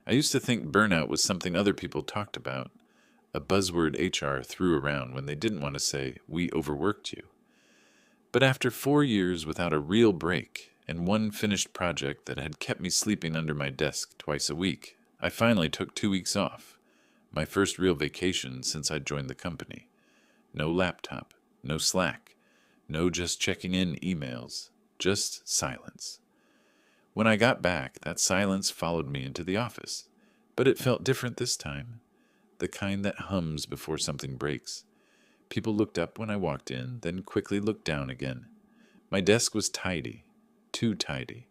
I used to think burnout was something other people talked about, a buzzword HR threw around when they didn't want to say, "We overworked you." But after 4 years without a real break and one finished project that had kept me sleeping under my desk twice a week, I finally took 2 weeks off, my first real vacation since I'd joined the company. No laptop, no Slack, no just checking in emails, just silence. When I got back, that silence followed me into the office, but it felt different this time, the kind that hums before something breaks. People looked up when I walked in, then quickly looked down again. My desk was tidy, too tidy.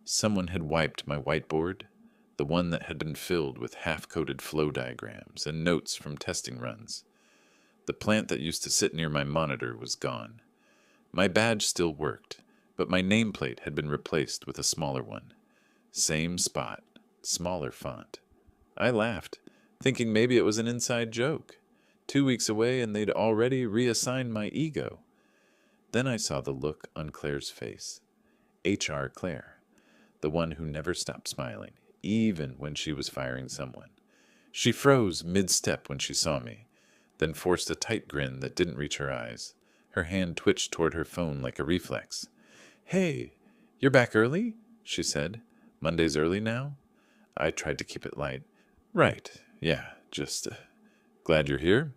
Someone had wiped my whiteboard, the one that had been filled with half-coated flow diagrams and notes from testing runs. The plant that used to sit near my monitor was gone. My badge still worked, but my nameplate had been replaced with a smaller one. Same spot, smaller font. I laughed, thinking maybe it was an inside joke. 2 weeks away and they'd already reassigned my ego. Then I saw the look on Claire's face. HR Claire, the one who never stopped smiling, even when she was firing someone. She froze mid-step when she saw me, then forced a tight grin that didn't reach her eyes. Her hand twitched toward her phone like a reflex. "Hey, you're back early?" she said. "Monday's early now?" I tried to keep it light. "Right, yeah, just glad you're here."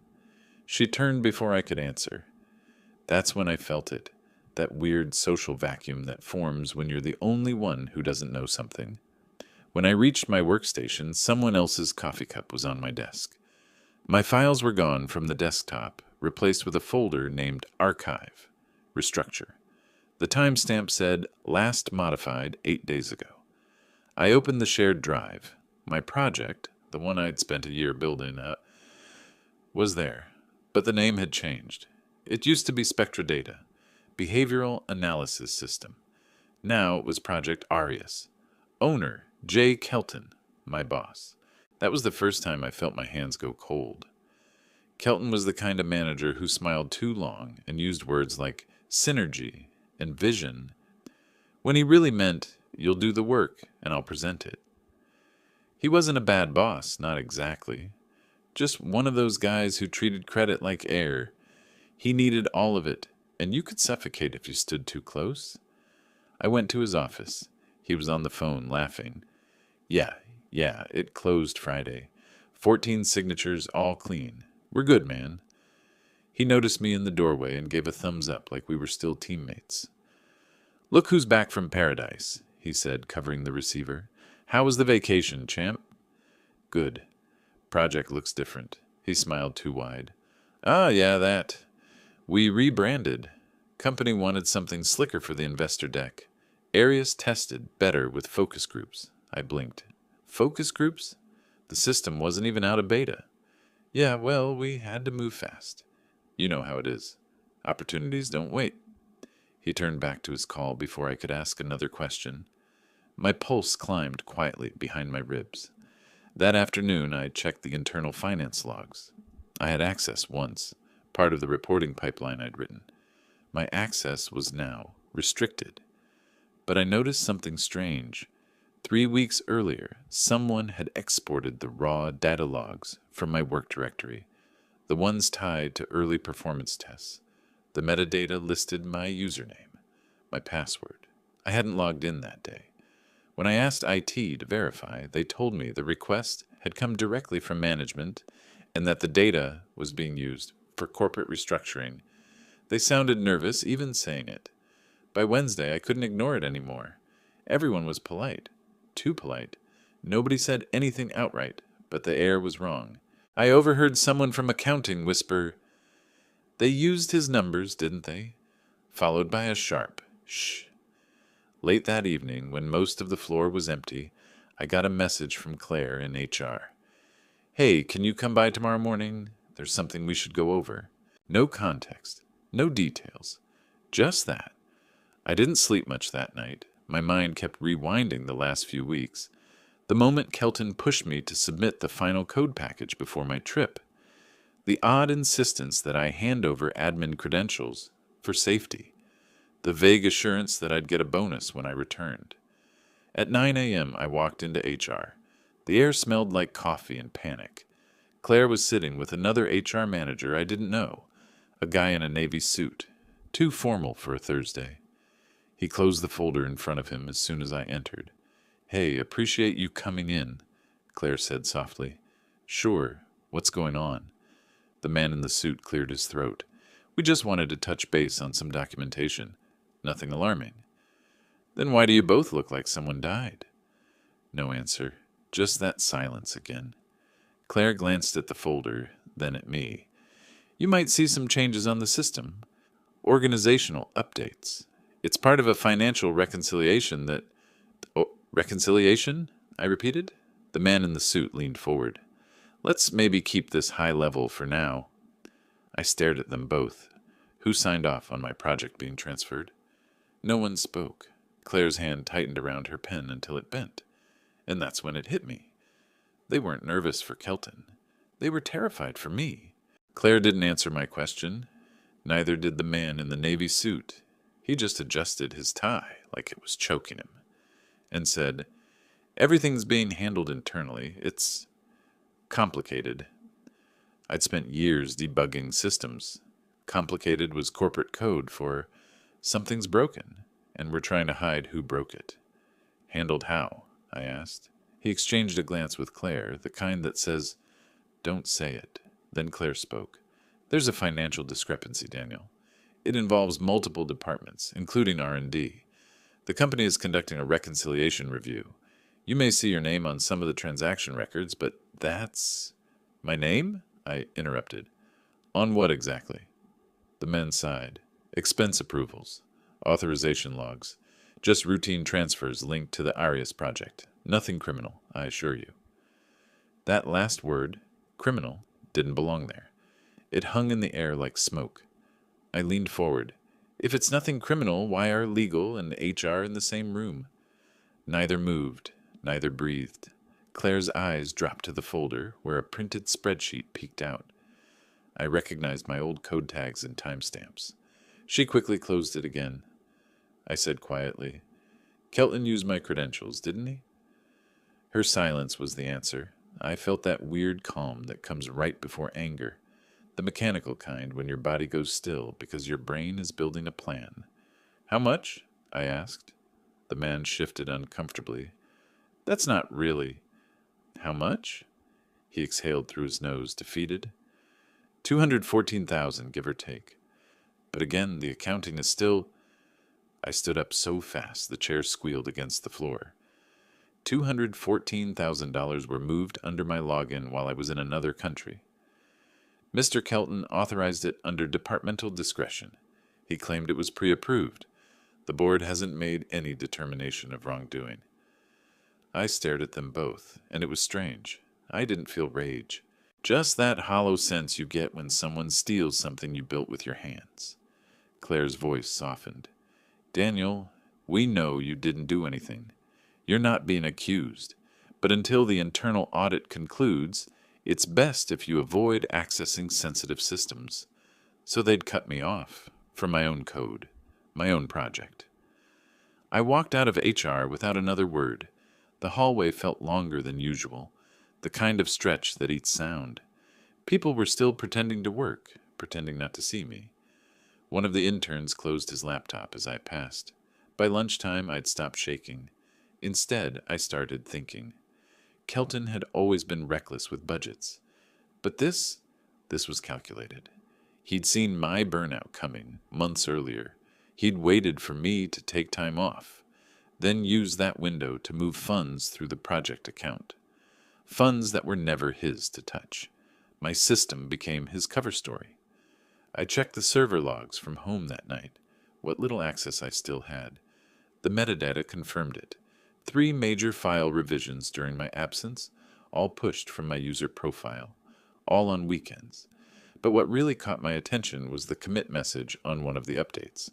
She turned before I could answer. That's when I felt it, that weird social vacuum that forms when you're the only one who doesn't know something. When I reached my workstation, someone else's coffee cup was on my desk. My files were gone from the desktop, replaced with a folder named Archive, Restructure. The timestamp said, last modified 8 days ago. I opened the shared drive. My project, the one I'd spent a year building, was there, but the name had changed. It used to be Spectra Data, Behavioral Analysis System. Now it was Project Arius. Owner, Jay Kelton, my boss. That was the first time I felt my hands go cold. Kelton was the kind of manager who smiled too long and used words like synergy and vision, when he really meant, you'll do the work and I'll present it. He wasn't a bad boss, not exactly. Just one of those guys who treated credit like air. He needed all of it, and you could suffocate if you stood too close. I went to his office. He was on the phone, laughing. Yeah, it closed Friday. 14 signatures, all clean. We're good, man. He noticed me in the doorway and gave a thumbs up like we were still teammates. "Look who's back from paradise," he said, covering the receiver. "How was the vacation, champ?" "Good. Project looks different." He smiled too wide. "Ah, yeah, that. We rebranded. Company wanted something slicker for the investor deck. Areas tested better with focus groups." I blinked. "Focus groups? The system wasn't even out of beta." "Yeah, well, we had to move fast. You know how it is. Opportunities don't wait." He turned back to his call before I could ask another question. My pulse climbed quietly behind my ribs. That afternoon, I checked the internal finance logs. I had access once, part of the reporting pipeline I'd written. My access was now restricted. But I noticed something strange. 3 weeks earlier, someone had exported the raw data logs from my work directory, the ones tied to early performance tests. The metadata listed my username, my password. I hadn't logged in that day. When I asked IT to verify, they told me the request had come directly from management and that the data was being used for corporate restructuring. They sounded nervous even saying it. By Wednesday, I couldn't ignore it anymore. Everyone was polite. Too polite. Nobody said anything outright, but the air was wrong. I overheard someone from accounting whisper, "They used his numbers, didn't they?" Followed by a sharp, "Shh." Late that evening, when most of the floor was empty, I got a message from Claire in HR. "Hey, can you come by tomorrow morning? There's something we should go over." No context, no details, just that. I didn't sleep much that night. My mind kept rewinding the last few weeks. The moment Kelton pushed me to submit the final code package before my trip. The odd insistence that I hand over admin credentials for safety. The vague assurance that I'd get a bonus when I returned. At 9 a.m., I walked into HR. The air smelled like coffee and panic. Claire was sitting with another HR manager I didn't know, a guy in a navy suit, too formal for a Thursday. He closed the folder in front of him as soon as I entered. "Hey, appreciate you coming in," Claire said softly. "Sure. What's going on?" The man in the suit cleared his throat. "We just wanted to touch base on some documentation. Nothing alarming." "Then why do you both look like someone died?" No answer. Just that silence again. Claire glanced at the folder, then at me. "You might see some changes on the system. Organizational updates. It's part of a financial reconciliation that—" "Oh, reconciliation?" I repeated. The man in the suit leaned forward. "Let's maybe keep this high level for now." I stared at them both. Who signed off on my project being transferred? No one spoke. Claire's hand tightened around her pen until it bent. And that's when it hit me. They weren't nervous for Kelton. They were terrified for me. Claire didn't answer my question. Neither did the man in the navy suit. He just adjusted his tie like it was choking him and said, "Everything's being handled internally. It's complicated." I'd spent years debugging systems. Complicated was corporate code for something's broken, and we're trying to hide who broke it. "Handled how?" I asked. He exchanged a glance with Claire, the kind that says, "Don't say it." Then Claire spoke. "There's a financial discrepancy, Daniel. It involves multiple departments, including R&D. The company is conducting a reconciliation review. You may see your name on some of the transaction records, but that's—" "My name?" I interrupted. "On what exactly?" The men sighed. "Expense approvals. Authorization logs. Just routine transfers linked to the Arias project. Nothing criminal, I assure you." That last word, criminal, didn't belong there. It hung in the air like smoke. I leaned forward. "If it's nothing criminal, why are legal and HR in the same room?" Neither moved, neither breathed. Claire's eyes dropped to the folder where a printed spreadsheet peeked out. I recognized my old code tags and timestamps. She quickly closed it again. I said quietly, "Kelton used my credentials, didn't he?" Her silence was the answer. I felt that weird calm that comes right before anger, the mechanical kind when your body goes still because your brain is building a plan. "How much?" I asked. The man shifted uncomfortably. "That's not really—" "How much?" He exhaled through his nose, defeated. 214,000, give or take. But again, the accounting is still— I stood up so fast the chair squealed against the floor. $214,000 were moved under my login while I was in another country. Mr. Kelton authorized it under departmental discretion. He claimed it was pre-approved. The board hasn't made any determination of wrongdoing. I stared at them both, and it was strange. I didn't feel rage. Just that hollow sense you get when someone steals something you built with your hands. Claire's voice softened. "Daniel, we know you didn't do anything. You're not being accused. But until the internal audit concludes, it's best if you avoid accessing sensitive systems." So they'd cut me off from my own code, my own project. I walked out of HR without another word. The hallway felt longer than usual, the kind of stretch that eats sound. People were still pretending to work, pretending not to see me. One of the interns closed his laptop as I passed. By lunchtime, I'd stopped shaking. Instead, I started thinking. Kelton had always been reckless with budgets. But this was calculated. He'd seen my burnout coming months earlier. He'd waited for me to take time off, then used that window to move funds through the project account. Funds that were never his to touch. My system became his cover story. I checked the server logs from home that night, what little access I still had. The metadata confirmed it. 3 major file revisions during my absence, all pushed from my user profile, all on weekends. But what really caught my attention was the commit message on one of the updates.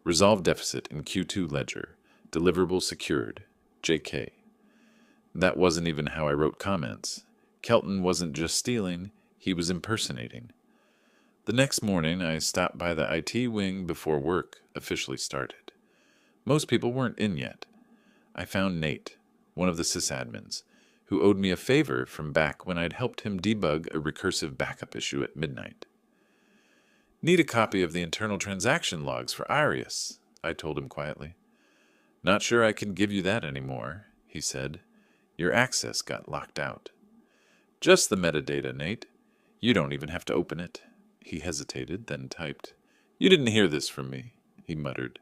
Resolve deficit in Q2 ledger. Deliverable secured. JK. That wasn't even how I wrote comments. Kelton wasn't just stealing, he was impersonating. The next morning, I stopped by the IT wing before work officially started. Most people weren't in yet. I found Nate, one of the sysadmins, who owed me a favor from back when I'd helped him debug a recursive backup issue at midnight. Need a copy of the internal transaction logs for Arius, I told him quietly. Not sure I can give you that anymore, he said. Your access got locked out. Just the metadata, Nate. You don't even have to open it. He hesitated, then typed. You didn't hear this from me, he muttered.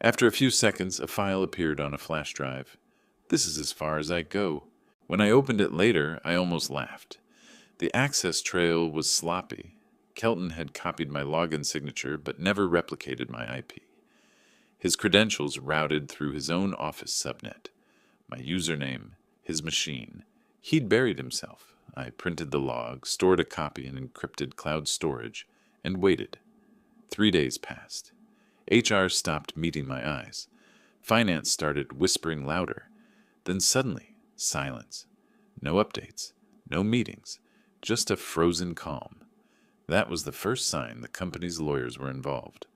After a few seconds, a file appeared on a flash drive. This is as far as I go. When I opened it later, I almost laughed. The access trail was sloppy. Kelton had copied my login signature, but never replicated my IP. His credentials routed through his own office subnet. My username, his machine. He'd buried himself. I printed the log, stored a copy in encrypted cloud storage, and waited. 3 days passed. HR stopped meeting my eyes. Finance started whispering louder. Then suddenly, silence. No updates, no meetings, just a frozen calm. That was the first sign the company's lawyers were involved.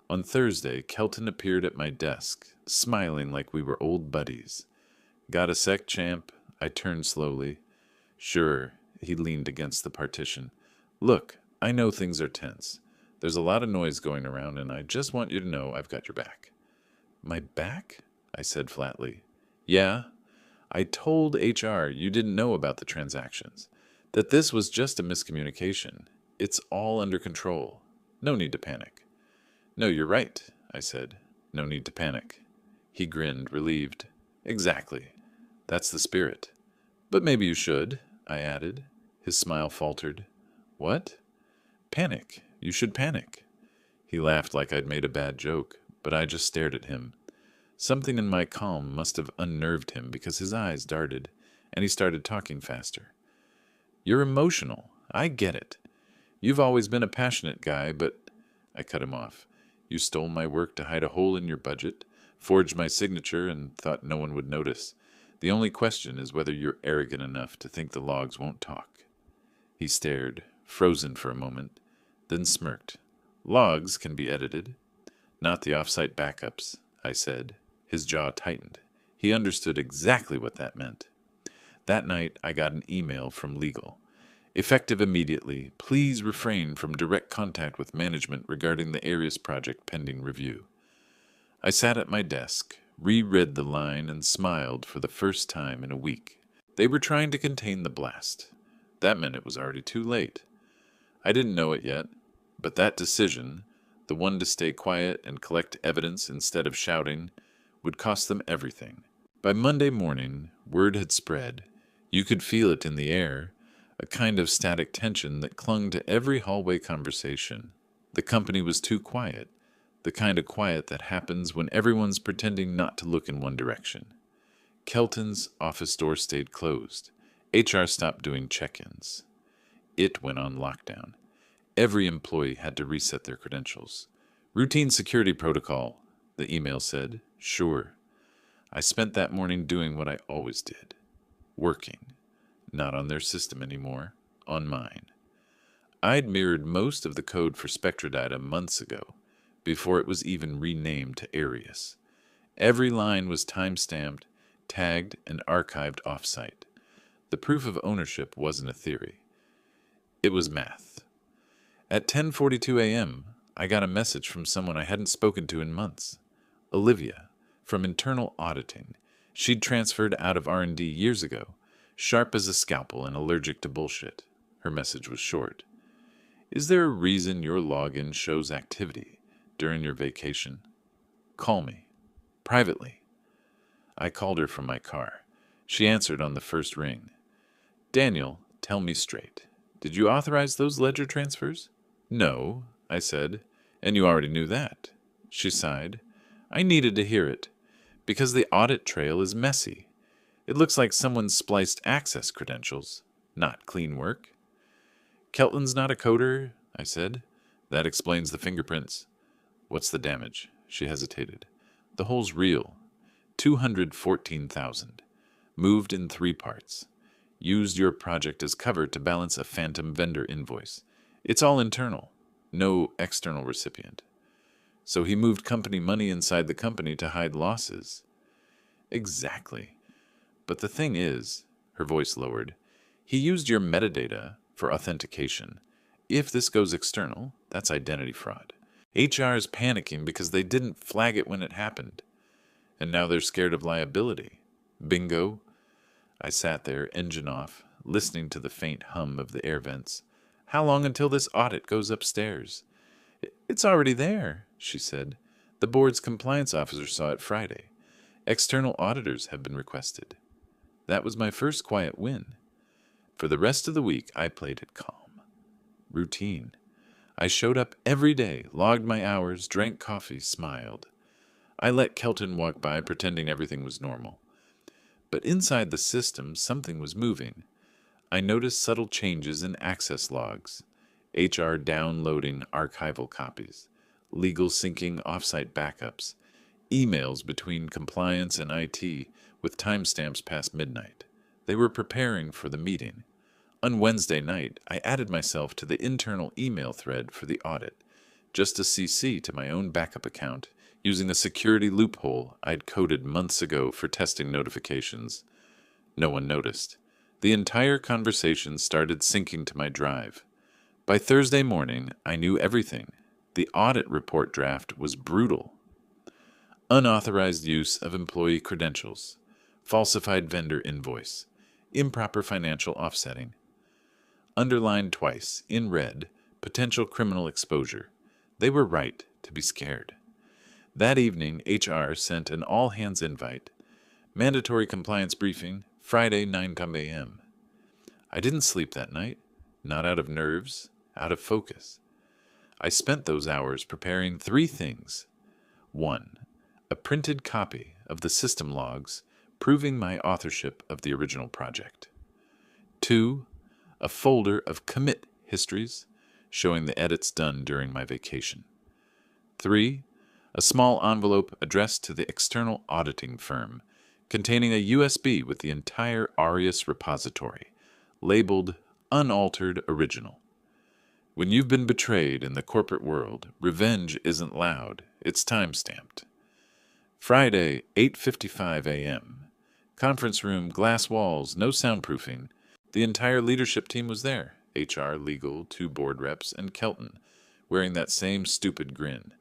On Thursday, Kelton appeared at my desk, smiling like we were old buddies. Got a sec, champ? I turned slowly. Sure, he leaned against the partition. Look, I know things are tense. There's a lot of noise going around, and I just want you to know I've got your back. My back? I said flatly. Yeah. I told HR you didn't know about the transactions, that this was just a miscommunication. It's all under control. No need to panic. No, you're right, I said. No need to panic. He grinned, relieved. Exactly. That's the spirit. But maybe you should, I added. His smile faltered. What? Panic. You should panic. He laughed like I'd made a bad joke, but I just stared at him. Something in my calm must have unnerved him because his eyes darted, and he started talking faster. You're emotional. I get it. You've always been a passionate guy, but... I cut him off. You stole my work to hide a hole in your budget, forged my signature, and thought no one would notice. The only question is whether you're arrogant enough to think the logs won't talk. He stared, frozen for a moment, then smirked. Logs can be edited. Not the off-site backups, I said. His jaw tightened. He understood exactly what that meant. That night, I got an email from legal. Effective immediately, please refrain from direct contact with management regarding the Arius project pending review. I sat at my desk, reread the line, and smiled for the first time in a week. They were trying to contain the blast. That meant it was already too late. I didn't know it yet, but that decision, the one to stay quiet and collect evidence instead of shouting, would cost them everything. By Monday morning, word had spread. You could feel it in the air, a kind of static tension that clung to every hallway conversation. The company was too quiet, the kind of quiet that happens when everyone's pretending not to look in one direction. Kelton's office door stayed closed. HR stopped doing check-ins. It went on lockdown. Every employee had to reset their credentials. Routine security protocol, the email said. Sure. I spent that morning doing what I always did. Working. Not on their system anymore. On mine. I'd mirrored most of the code for Spectradata months ago, before it was even renamed to Arius. Every line was time-stamped, tagged, and archived off-site. The proof of ownership wasn't a theory. It was math. At 10:42 a.m., I got a message from someone I hadn't spoken to in months. Olivia, from internal auditing. She'd transferred out of R&D years ago, sharp as a scalpel and allergic to bullshit. Her message was short. Is there a reason your login shows activity during your vacation? Call me. Privately. I called her from my car. She answered on the first ring. Daniel, tell me straight. Did you authorize those ledger transfers? No, I said, and you already knew that. She sighed. I needed to hear it, because the audit trail is messy. It looks like someone spliced access credentials. Not clean work. Kelton's not a coder, I said. That explains the fingerprints. What's the damage? She hesitated. The hole's real. 214,000. Moved in 3 parts. Used your project as cover to balance a phantom vendor invoice. It's all internal. No external recipient. So he moved company money inside the company to hide losses. Exactly. But the thing is, Her voice lowered. He used your metadata for authentication. If this goes external, that's identity fraud. HR is panicking because they didn't flag it when it happened. And now they're scared of liability. Bingo. I sat there, engine off, listening to the faint hum of the air vents. How long until this audit goes upstairs? It's already there, she said. The board's compliance officer saw it Friday. External auditors have been requested. That was my first quiet win. For the rest of the week, I played it calm. Routine. I showed up every day, logged my hours, drank coffee, smiled. I let Kelton walk by, pretending everything was normal. But inside the system, something was moving. I noticed subtle changes in access logs, HR downloading archival copies, legal syncing offsite backups, emails between compliance and IT with timestamps past midnight. They were preparing for the meeting. On Wednesday night, I added myself to the internal email thread for the audit, just a CC to my own backup account, using a security loophole I'd coded months ago for testing notifications. No one noticed. The entire conversation started syncing to my drive. By Thursday morning, I knew everything. The audit report draft was brutal. Unauthorized use of employee credentials, falsified vendor invoice, improper financial offsetting. Underlined twice, in red, potential criminal exposure. They were right to be scared. That evening, HR sent an all-hands invite. Mandatory compliance briefing, Friday, 9 a.m. I didn't sleep that night, not out of nerves, out of focus. I spent those hours preparing 3 things. 1. A printed copy of the system logs proving my authorship of the original project. 2. A folder of commit histories showing the edits done during my vacation. 3. A small envelope addressed to the external auditing firm containing a USB with the entire Arius repository, labeled Unaltered Original. When you've been betrayed in the corporate world, revenge isn't loud, it's time-stamped. Friday, 8:55 a.m. Conference room, glass walls, no soundproofing. The entire leadership team was there, HR, legal, 2 board reps, and Kelton, wearing that same stupid grin.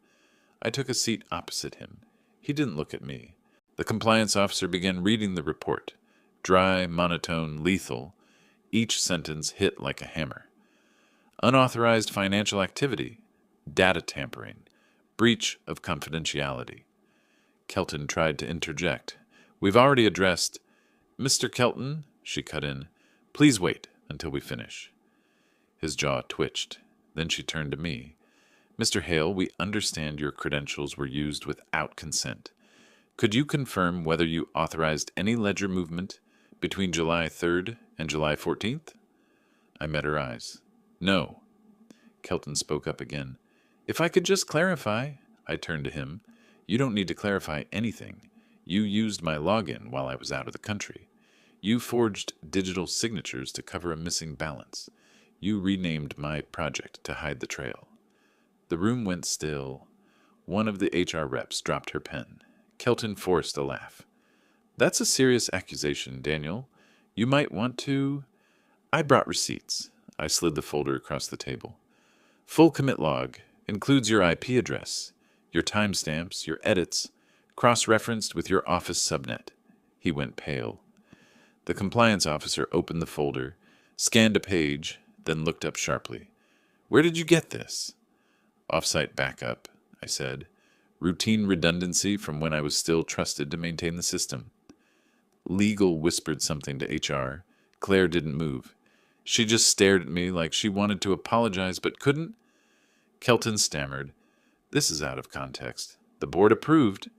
I took a seat opposite him. He didn't look at me. The compliance officer began reading the report. Dry, monotone, lethal. Each sentence hit like a hammer. Unauthorized financial activity, data tampering, breach of confidentiality. Kelton tried to interject. We've already addressed... Mr. Kelton, she cut in, please wait until we finish. His jaw twitched. Then she turned to me. Mr. Hale, we understand your credentials were used without consent. Could you confirm whether you authorized any ledger movement between July 3rd and July 14th? I met her eyes. No. Kelton spoke up again. If I could just clarify, I turned to him. You don't need to clarify anything. You used my login while I was out of the country. You forged digital signatures to cover a missing balance. You renamed my project to hide the trail. The room went still. One of the HR reps dropped her pen. Kelton forced a laugh. That's a serious accusation, Daniel. You might want to... I brought receipts. I slid the folder across the table. Full commit log. Includes your IP address, your timestamps, your edits, cross-referenced with your office subnet. He went pale. The compliance officer opened the folder, scanned a page, then looked up sharply. Where did you get this? Offsite backup, I said. Routine redundancy from when I was still trusted to maintain the system. Legal whispered something to HR. Claire didn't move. She just stared at me like she wanted to apologize but couldn't. Kelton stammered. This is out of context. The board approved.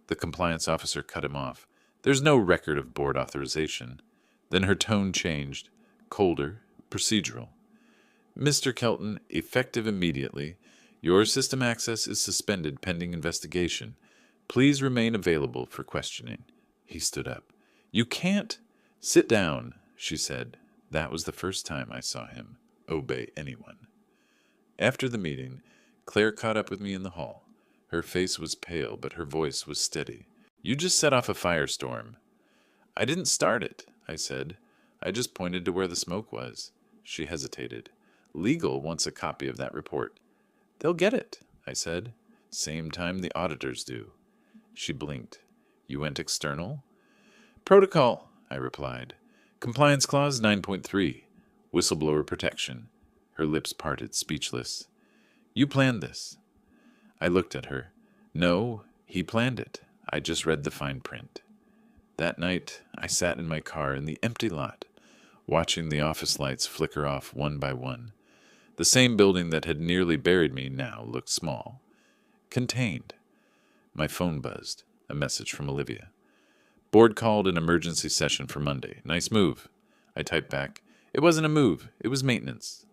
The compliance officer cut him off. There's no record of board authorization. Then her tone changed. Colder, procedural. Mr. Kelton, effective immediately. Your system access is suspended pending investigation. Please remain available for questioning. He stood up. You can't... Sit down, she said. That was the first time I saw him obey anyone. After the meeting, Claire caught up with me in the hall. Her face was pale, but her voice was steady. You just set off a firestorm. I didn't start it, I said. I just pointed to where the smoke was. She hesitated. Legal wants a copy of that report. They'll get it, I said. Same time the auditors do. She blinked. You went external? Protocol, I replied. Compliance Clause 9.3. Whistleblower protection. Her lips parted, speechless. You planned this. I looked at her. No, he planned it. I just read the fine print. That night, I sat in my car in the empty lot, watching the office lights flicker off one by one. The same building that had nearly buried me now looked small. Contained. My phone buzzed. A message from Olivia. Board called an emergency session for Monday. Nice move. I typed back. It wasn't a move. It was maintenance.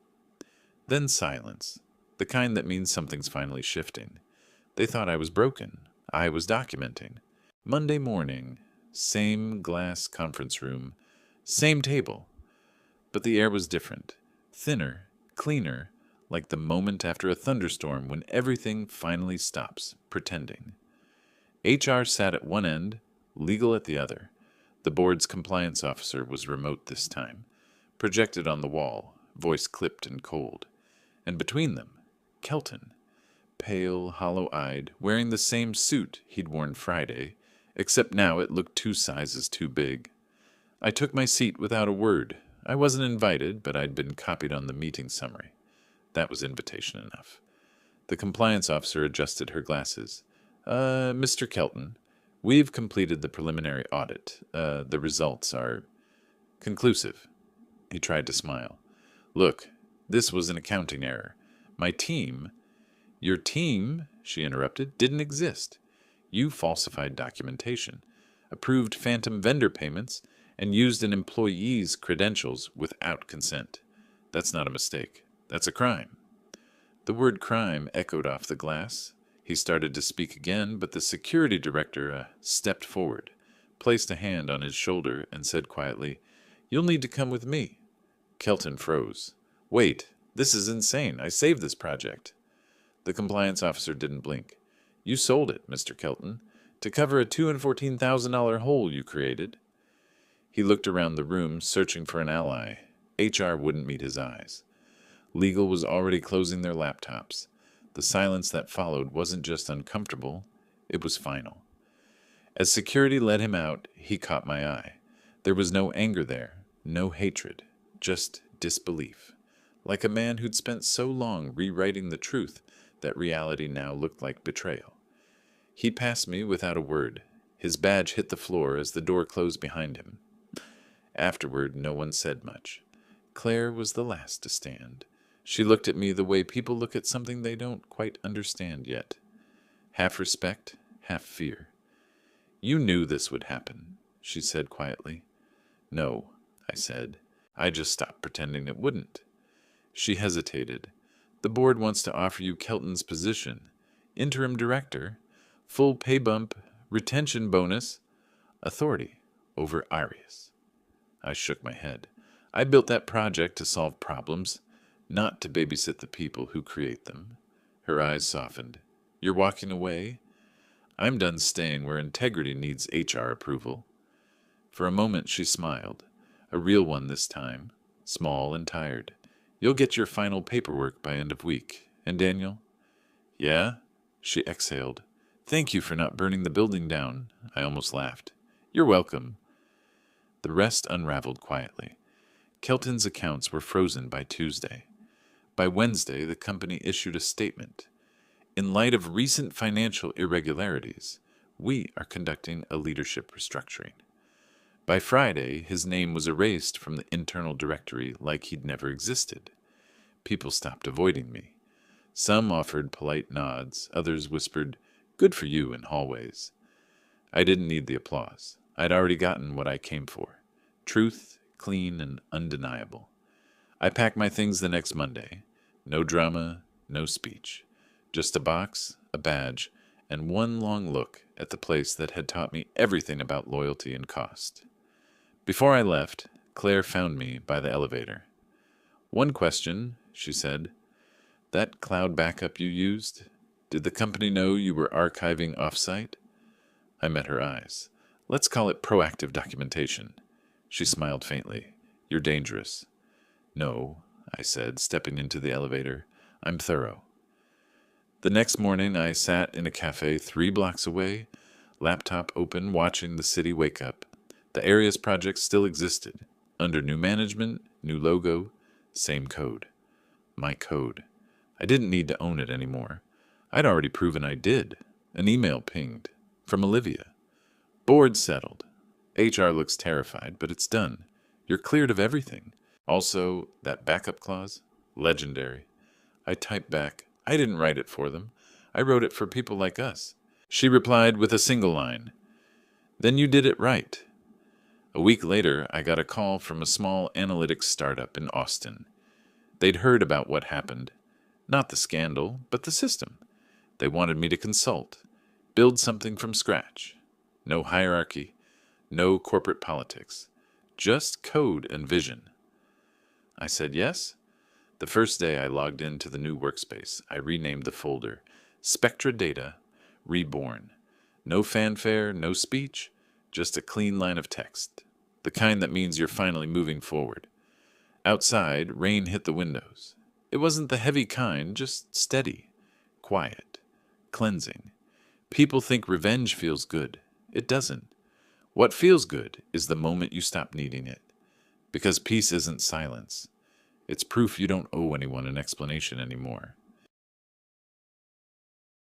Then silence. The kind that means something's finally shifting. They thought I was broken. I was documenting. Monday morning. Same glass conference room. Same table. But the air was different. Thinner. Cleaner. Like the moment after a thunderstorm when everything finally stops pretending. HR sat at one end, legal at the other. The board's compliance officer was remote this time, projected on the wall, voice clipped and cold. And between them, Kelton, pale, hollow-eyed, wearing the same suit he'd worn Friday, except now it looked 2 sizes too big. I took my seat without a word. I wasn't invited, but I'd been copied on the meeting summary. That was invitation enough. The compliance officer adjusted her glasses. Mr. Kelton, we've completed the preliminary audit. The results are conclusive. He tried to smile. Look, this was an accounting error. My team... Your team, she interrupted, didn't exist. You falsified documentation, approved phantom vendor payments, and used an employee's credentials without consent. That's not a mistake. That's a crime. The word crime echoed off the glass. He started to speak again, but the security director stepped forward, placed a hand on his shoulder, and said quietly, You'll need to come with me. Kelton froze. Wait, this is insane. I saved this project. The compliance officer didn't blink. You sold it, Mr. Kelton, to cover a $214,000 hole you created. He looked around the room, searching for an ally. HR wouldn't meet his eyes. Legal was already closing their laptops. The silence that followed wasn't just uncomfortable, it was final. As security led him out, he caught my eye. There was no anger there, no hatred, just disbelief. Like a man who'd spent so long rewriting the truth that reality now looked like betrayal. He passed me without a word. His badge hit the floor as the door closed behind him. Afterward, no one said much. Claire was the last to stand. She looked at me the way people look at something they don't quite understand yet. Half respect, half fear. You knew this would happen, she said quietly. No, I said. I just stopped pretending it wouldn't. She hesitated. The board wants to offer you Kelton's position. Interim director, full pay bump, retention bonus, authority over Arias. I shook my head. I built that project to solve problems, not to babysit the people who create them. Her eyes softened. You're walking away? I'm done staying where integrity needs HR approval. For a moment she smiled, a real one this time, small and tired. You'll get your final paperwork by end of week. And Daniel? Yeah? She exhaled. Thank you for not burning the building down. I almost laughed. You're welcome. The rest unraveled quietly. Kelton's accounts were frozen by Tuesday. By Wednesday, the company issued a statement. In light of recent financial irregularities, we are conducting a leadership restructuring. By Friday, his name was erased from the internal directory like he'd never existed. People stopped avoiding me. Some offered polite nods, others whispered, "Good for you," in hallways. I didn't need the applause. I'd already gotten what I came for. Truth, clean and undeniable. I packed my things the next Monday. No drama, no speech. Just a box, a badge, and one long look at the place that had taught me everything about loyalty and cost. Before I left, Claire found me by the elevator. One question, she said. That cloud backup you used, did the company know you were archiving off-site? I met her eyes. Let's call it proactive documentation. She smiled faintly. You're dangerous. No, I said, stepping into the elevator. I'm thorough. The next morning, I sat in a cafe 3 blocks away, laptop open, watching the city wake up. The area's project still existed. Under new management, new logo, same code. My code. I didn't need to own it anymore. I'd already proven I did. An email pinged. From Olivia. Board settled. HR looks terrified, but it's done. You're cleared of everything. Also, that backup clause? Legendary. I typed back, I didn't write it for them. I wrote it for people like us. She replied with a single line. Then you did it right. A week later, I got a call from a small analytics startup in Austin. They'd heard about what happened. Not the scandal, but the system. They wanted me to consult, build something from scratch. No hierarchy, no corporate politics. Just code and vision. I said yes. The first day I logged into the new workspace, I renamed the folder Spectra Data Reborn. No fanfare, no speech, just a clean line of text. The kind that means you're finally moving forward. Outside, rain hit the windows. It wasn't the heavy kind, just steady, quiet, cleansing. People think revenge feels good. It doesn't. What feels good is the moment you stop needing it. Because peace isn't silence. It's proof you don't owe anyone an explanation anymore.